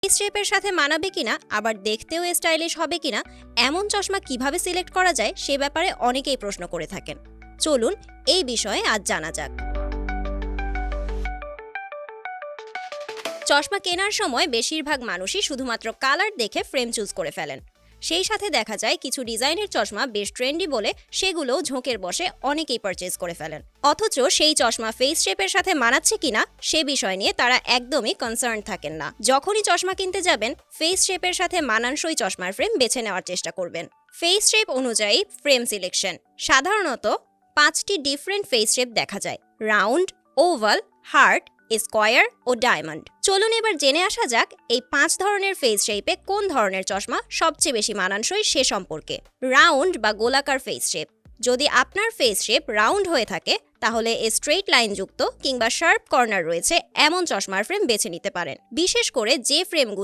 Face শেপের সাথে মানাবে কিনা, আবার দেখতেও স্টাইলিশ হবে কিনা, এমন চশমা কিভাবে সিলেক্ট করা যায় সে ব্যাপারে অনেকেই প্রশ্ন করে থাকেন। চলুন এই বিষয়ে আজ জানা যাক। চশমা কেনার সময় বেশিরভাগ মানুষই শুধুমাত্র কালার দেখে ফ্রেম চুজ করে ফেলেন। সেই সাথে দেখা যায় কিছু ডিজাইনের চশমা বেশ ট্রেন্ডি বলে সেগুলোও ঝোঁকের বশে অনেকেই পারচেজ করে ফেলেন। অথচ সেই চশমা ফেস শেপের সাথে মানাচ্ছে কিনা সে বিষয় নিয়ে তারা একদমই কনসার্ন থাকেন না। যখনই চশমা কিনতে যাবেন, ফেস শেপের সাথে মানানসই চশমার ফ্রেম বেছে নেওয়ার চেষ্টা করবেন। ফেস শেপ অনুযায়ী ফ্রেম সিলেকশন। সাধারণত 5টি ডিফারেন্ট ফেস শেপ দেখা যায়: রাউন্ড, ওভাল, হার্ট, স্কোয়ার ও ডায়মন্ড। চলুন এবার জেনে আসা যাক এই 5 ধরনের ফেস শেপে কোন ধরনের চশমা সবচেয়ে বেশি মানানসই সে সম্পর্কে। রাউন্ড বা গোলাকার ফেস শেপ। যদি আপনার ফেস শেপ রাউন্ড হয়ে থাকে তাহলে স্ট্রেইট লাইন যুক্ত কিংবা শার্প কর্নার রয়েছে এমন চশমার ফ্রেম বেছে নিতে পারেন, বিশেষ করে যে ফ্রেমগুলো